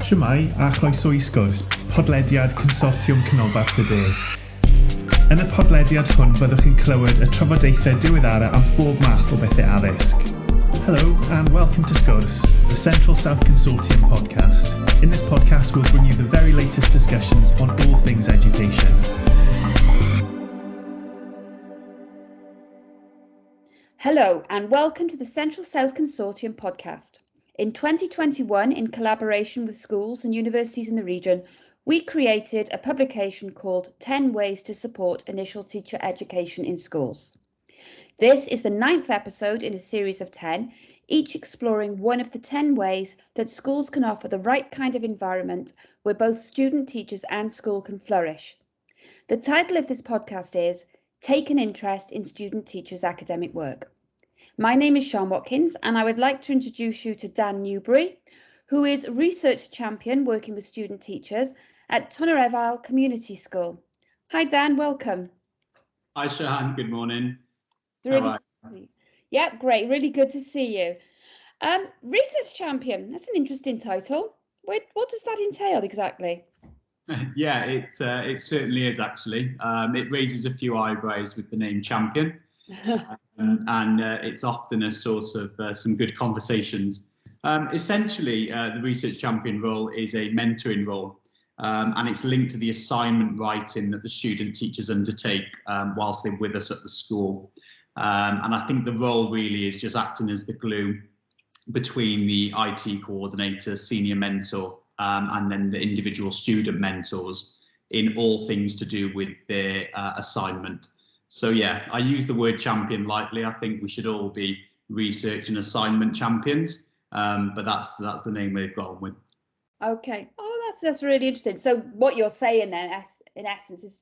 Shwmae a chroeso I Sgwrs, podlediad Consortiwm Canolbarth y De. Yn y podlediad hwn byddwch chi'n clywed y trafodaethau diweddara am bob math o bethau addysg. Hello and welcome to Sgwrs, the Central South Consortium podcast. In this podcast we'll bring you the very latest discussions on all things education. Hello and welcome to the Central South Consortium podcast. In 2021, in collaboration with schools and universities in the region, we created a publication called 10 Ways to Support Initial Teacher Education in Schools. This is the 9th episode in a series of 10, each exploring one of the 10 ways that schools can offer the right kind of environment where both student teachers and school can flourish. The title of this podcast is Take an Interest in Student Teachers' Academic Work. My name is Sian Watkins and I would like to introduce you to Dan Newberry, who is a research champion working with student teachers at Tonyrefail Community School. Hi Dan, welcome. Hi Sian, good morning. Yeah, great, really good to see you. Research champion, that's an interesting title. What does that entail exactly? Yeah, it certainly is actually. It raises a few eyebrows with the name champion. And it's often a source of some good conversations. Essentially, the research champion role is a mentoring role, and it's linked to the assignment writing that the student teachers undertake whilst they're with us at the school. And I think the role really is just acting as the glue between the IT coordinator, senior mentor, and then the individual student mentors in all things to do with their assignment. So yeah, I use the word champion lightly. I think we should all be research and assignment champions, but that's the name we've gone with. Okay. Oh, that's really interesting. So what you're saying then, in essence, is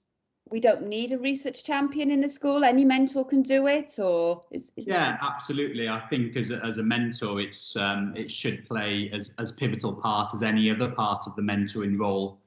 we don't need a research champion in the school. Any mentor can do it, or yeah, absolutely. I think as a mentor, it should play as pivotal part as any other part of the mentoring role.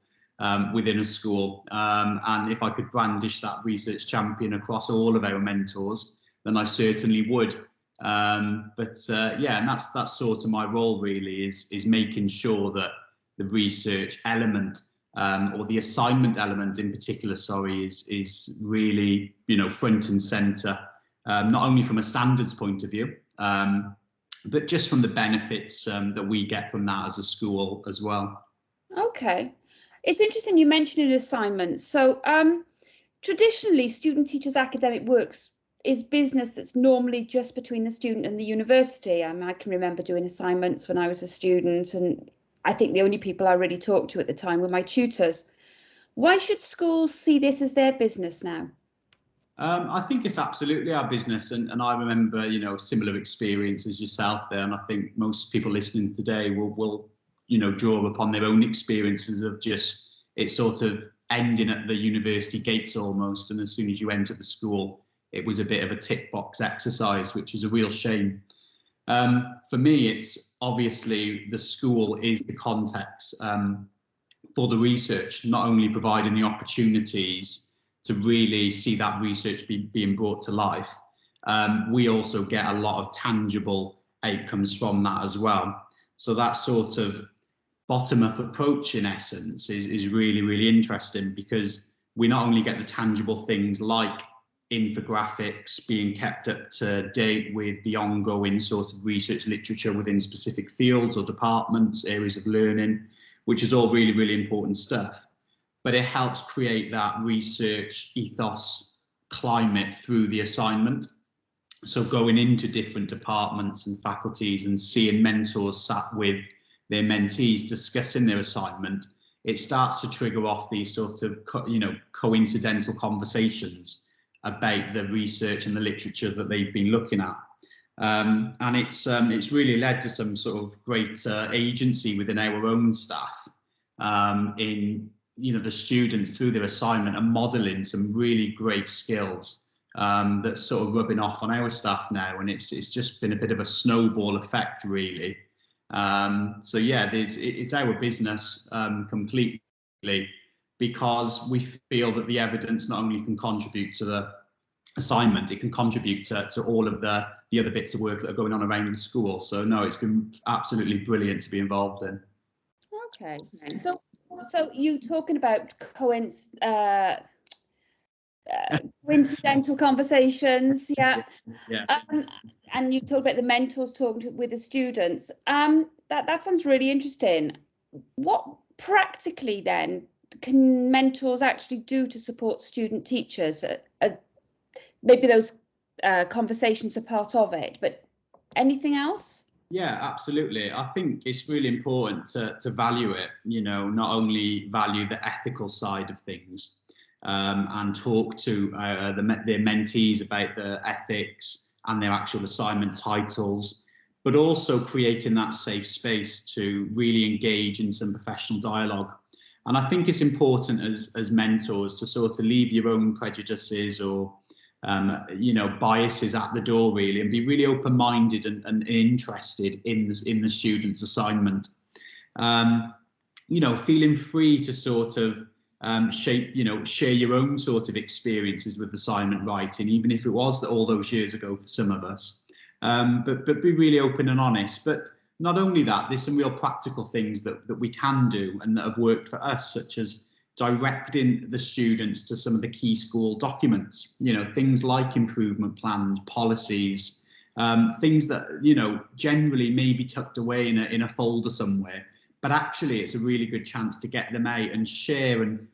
Within a school, and if I could brandish that research champion across all of our mentors, then I certainly would. Yeah, and that's sort of my role really, is making sure that the research element or the assignment element in particular, is really front and centre, not only from a standards point of view, but just from the benefits that we get from that as a school as well. Okay. It's interesting you mentioned assignments. So traditionally, student teachers' academic works is business that's normally just between the student and the university. I can remember doing assignments when I was a student, and I think the only people I really talked to at the time were my tutors. Why should schools see this as their business now? I think it's absolutely our business, and I remember similar experience as yourself there, and I think most people listening today will draw upon their own experiences of just it sort of ending at the university gates almost. And as soon as you enter the school, it was a bit of a tick box exercise, which is a real shame. For me, it's obviously the school is the context for the research, not only providing the opportunities to really see that research being brought to life. We also get a lot of tangible outcomes from that as well. So that sort of bottom-up approach, in essence, is really, really interesting, because we not only get the tangible things like infographics, being kept up to date with the ongoing sort of research literature within specific fields or departments, areas of learning, which is all really, really important stuff, but it helps create that research ethos climate through the assignment. So going into different departments and faculties and seeing mentors sat with their mentees discussing their assignment, it starts to trigger off these sort of coincidental conversations about the research and the literature that they've been looking at, and it's really led to some sort of great agency within our own staff in the students through their assignment and modelling some really great skills that's sort of rubbing off on our staff now, and it's just been a bit of a snowball effect really. So yeah, it's our business completely, because we feel that the evidence not only can contribute to the assignment, it can contribute to all of the other bits of work that are going on around the school. So no, it's been absolutely brilliant to be involved in. Okay. So you talking about coincidental conversations, yeah. And you talk about the mentors talking with the students. That sounds really interesting. What practically then can mentors actually do to support student teachers? Maybe those conversations are part of it, but anything else? Yeah, absolutely. I think it's really important to value it, not only value the ethical side of things, and talk to their mentees about the ethics and their actual assignment titles, but also creating that safe space to really engage in some professional dialogue. And I think it's important as mentors to sort of leave your own prejudices or biases at the door, really, and be really open-minded and interested in the student's assignment. Feeling free to sort of share your own sort of experiences with assignment writing, even if it was all those years ago for some of us. But be really open and honest. But not only that, there's some real practical things that we can do and that have worked for us, such as directing the students to some of the key school documents, things like improvement plans, policies, things that, generally may be tucked away in a folder somewhere, but actually it's a really good chance to get them out and share and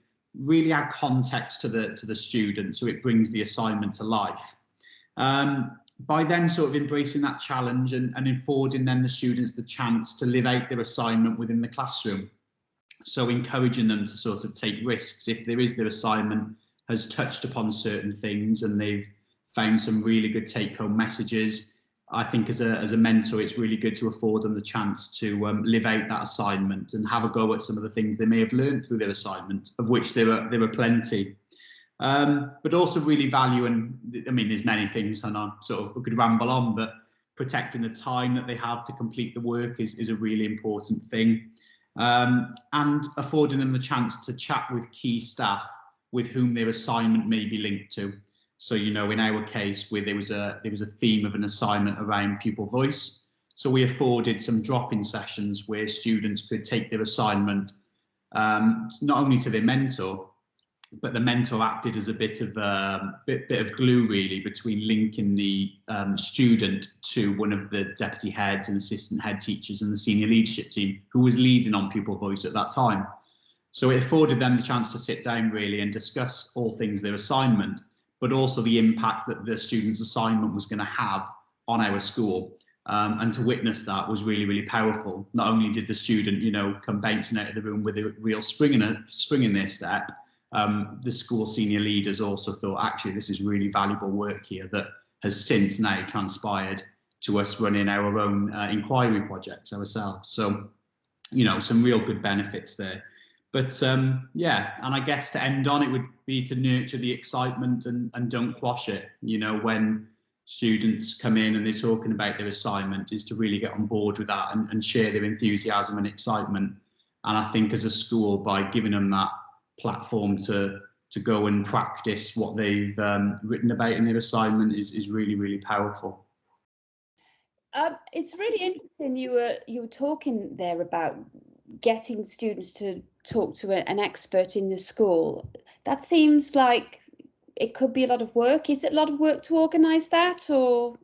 really add context to the student, so it brings the assignment to life. By then sort of embracing that challenge and affording them, the students, the chance to live out their assignment within the classroom. So encouraging them to sort of take risks if their assignment has touched upon certain things and they've found some really good take-home messages. I think as a mentor, it's really good to afford them the chance to live out that assignment and have a go at some of the things they may have learned through their assignment, of which there were plenty. But also really value, and I mean, there's many things, and we could ramble on, but protecting the time that they have to complete the work is a really important thing. And affording them the chance to chat with key staff with whom their assignment may be linked to. So, in our case, where there was a theme of an assignment around pupil voice, so we afforded some drop-in sessions where students could take their assignment not only to their mentor, but the mentor acted as a bit of glue, really, between linking the student to one of the deputy heads and assistant head teachers and the senior leadership team who was leading on pupil voice at that time. So it afforded them the chance to sit down, really, and discuss all things their assignment, but also the impact that the student's assignment was going to have on our school. And to witness that was really, really powerful. Not only did the student, come bouncing out of the room with a real spring in their step, the school senior leaders also thought, actually, this is really valuable work here that has since now transpired to us running our own inquiry projects ourselves. So, some real good benefits there. But and I guess to end on, it would be to nurture the excitement and don't quash it. When students come in and they're talking about their assignment, is to really get on board with that and share their enthusiasm and excitement. And I think as a school, by giving them that platform to go and practice what they've written about in their assignment is really, really powerful. It's really interesting. You were talking there about getting students to talk to an expert in the school. That seems like it could be a lot of work. Is it a lot of work to organise that, or?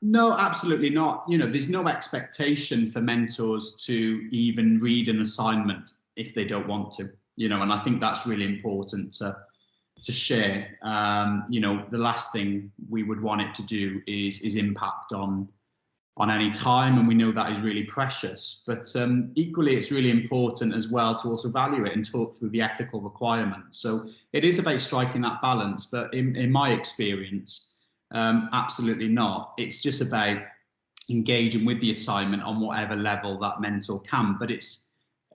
No, absolutely not. There's no expectation for mentors to even read an assignment if they don't want to. And I think that's really important to share. The last thing we would want it to do is impact on any time, and we know that is really precious. But equally, it's really important as well to also value it and talk through the ethical requirements. So it is about striking that balance. But in my experience, absolutely not. It's just about engaging with the assignment on whatever level that mentor can. But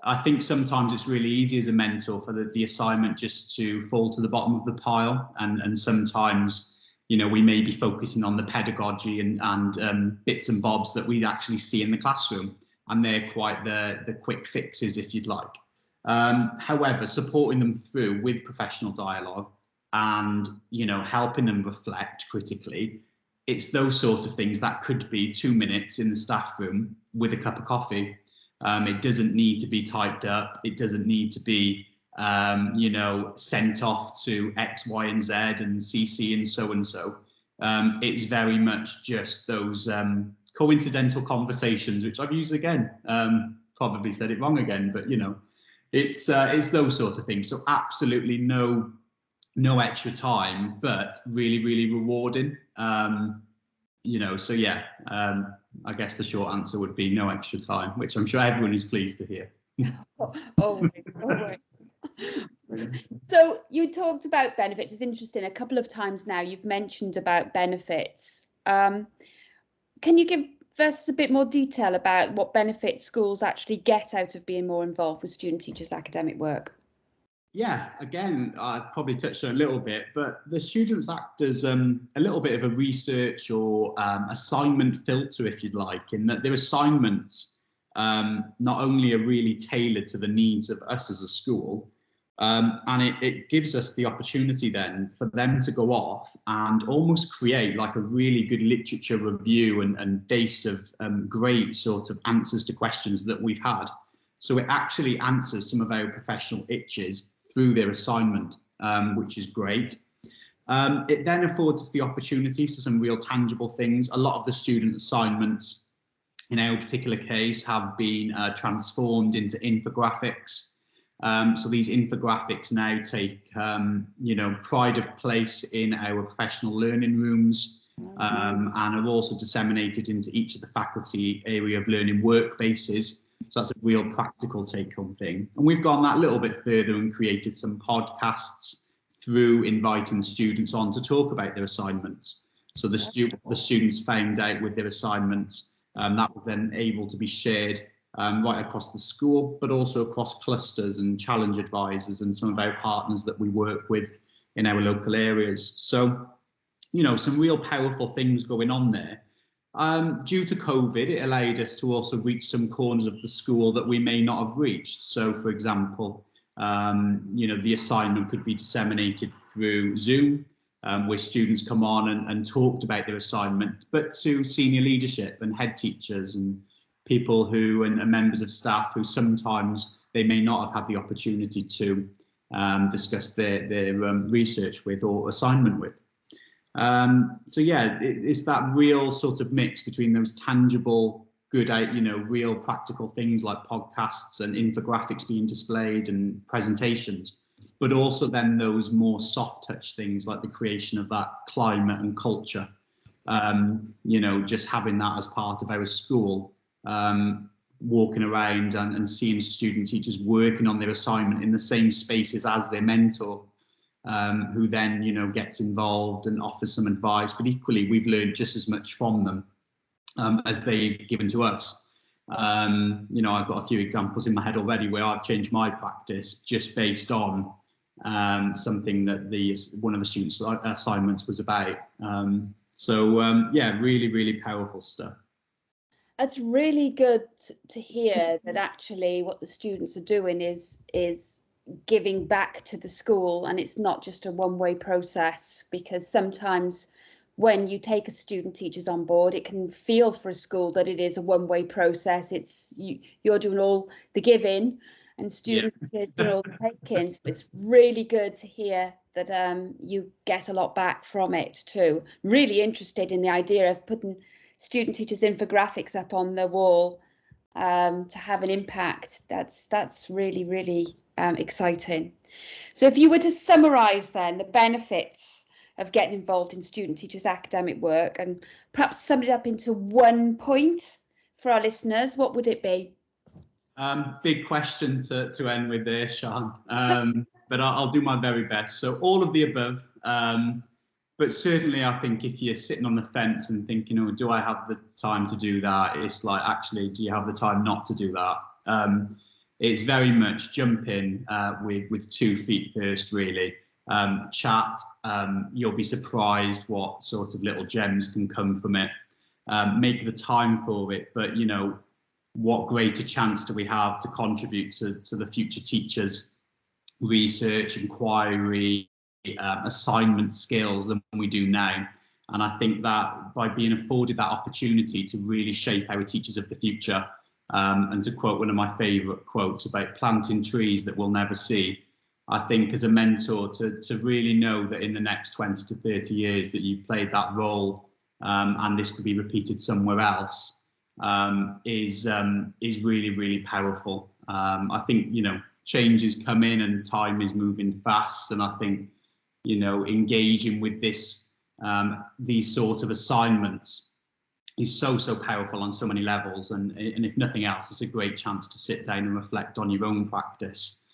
I think sometimes it's really easy as a mentor for the assignment just to fall to the bottom of the pile, and sometimes we may be focusing on the pedagogy and bits and bobs that we actually see in the classroom, and they're quite the quick fixes, if you'd like. However, supporting them through with professional dialogue and helping them reflect critically, it's those sorts of things that could be 2 minutes in the staff room with a cup of coffee. It doesn't need to be typed up. It doesn't need to be, sent off to X, Y, and Z and CC and so and so. It's very much just those coincidental conversations, which I've used again. Probably said it wrong again, but it's those sort of things. So absolutely no extra time, but really, really rewarding. So yeah, I guess the short answer would be no extra time, which I'm sure everyone is pleased to hear. Always. So you talked about benefits. It's interesting. A couple of times now you've mentioned about benefits. Can you give us a bit more detail about what benefits schools actually get out of being more involved with student teachers' academic work? Yeah, again, I probably touched on a little bit, but the students act as a little bit of a research or assignment filter, if you'd like, in that their assignments not only are really tailored to the needs of us as a school, and it gives us the opportunity then for them to go off and almost create like a really good literature review and base of great sort of answers to questions that we've had. So it actually answers some of our professional itches through their assignment, which is great. It then affords us the opportunity for some real tangible things. A lot of the student assignments in our particular case have been transformed into infographics. So these infographics now take, pride of place in our professional learning rooms, and are also disseminated into each of the faculty area of learning workbases. So that's a real practical take-home thing. And we've gone that little bit further and created some podcasts through inviting students on to talk about their assignments. So the students found out with their assignments, that was then able to be shared right across the school, but also across clusters and challenge advisors and some of our partners that we work with in our local areas. So, some real powerful things going on there. Due to COVID, it allowed us to also reach some corners of the school that we may not have reached. So, for example, the assignment could be disseminated through Zoom, where students come on and talked about their assignment, but to senior leadership and head teachers and people who and members of staff who sometimes they may not have had the opportunity to discuss their research with or assignment with. So yeah, it's that real sort of mix between those tangible, good, real practical things like podcasts and infographics being displayed and presentations, but also then those more soft touch things like the creation of that climate and culture. Just having that as part of our school, walking around and seeing student teachers working on their assignment in the same spaces as their mentor. Who then, gets involved and offers some advice, but equally we've learned just as much from them as they've given to us. I've got a few examples in my head already where I've changed my practice just based on something that one of the students' assignments was about. Really, really powerful stuff. That's really good to hear that actually what the students are doing is giving back to the school, and it's not just a one-way process, because sometimes when you take a student teachers on board, it can feel for a school that it is a one-way process. It's you're doing all the giving and students are doing all the taking. So it's really good to hear that you get a lot back from it too. Really interested in the idea of putting student teachers infographics up on the wall to have an impact. That's really, really exciting. So if you were to summarise then the benefits of getting involved in student teachers' academic work and perhaps sum it up into one point for our listeners, what would it be? Big question to end with there, Sian, but I'll do my very best. So all of the above, but certainly I think if you're sitting on the fence and thinking, oh, do I have the time to do that? It's like, actually, do you have the time not to do that? It's very much jump in with 2 feet first, really. Chat, you'll be surprised what sort of little gems can come from it. Make the time for it, but what greater chance do we have to contribute to the future teachers' research, inquiry, assignment skills than we do now? And I think that by being afforded that opportunity to really shape our teachers of the future, And to quote one of my favourite quotes about planting trees that we'll never see, I think as a mentor to really know that in the next 20 to 30 years that you've played that role and this could be repeated somewhere else is really, really powerful. I think, you know, change is coming and time is moving fast. And I think, you know, engaging with this, these sort of assignments is so powerful on so many levels. And if nothing else, it's a great chance to sit down and reflect on your own practice,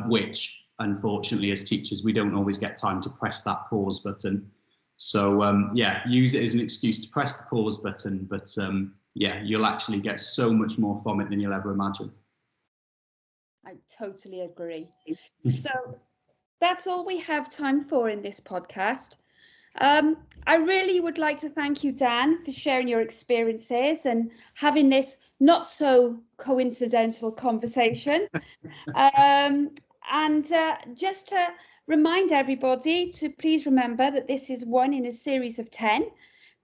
which unfortunately as teachers, we don't always get time to press that pause button. So yeah, use it as an excuse to press the pause button, but yeah, you'll actually get so much more from it than you'll ever imagine. I totally agree. So that's all we have time for in this podcast. I really would like to thank you, Dan, for sharing your experiences and having this not so coincidental conversation. And just to remind everybody to please remember that this is one in a series of 10.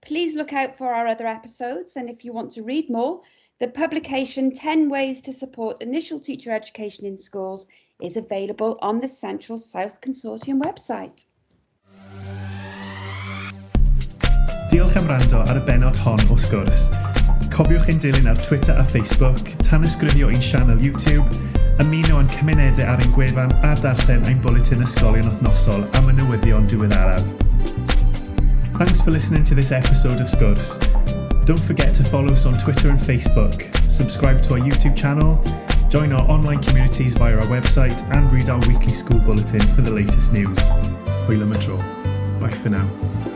Please look out for our other episodes. And if you want to read more, the publication 10 Ways to Support Initial Teacher Education in Schools is available on the Central South Consortium website. Diolch am wrando ar y benod hon o Sgwrs. Cofiwch ein dilyn ar Twitter a Facebook, tanysgrifio ein sianel YouTube, ymuno yn cymunedau ar ein gwefan a darllen ein bwletin ysgolion wythnosol am y newyddion diweddaraf. Thanks for listening to this episode of Sgwrs. Don't forget to follow us on Twitter and Facebook, subscribe to our YouTube channel, join our online communities via our website and read our weekly school bulletin for the latest news. Hwyl am y tro. Bye for now.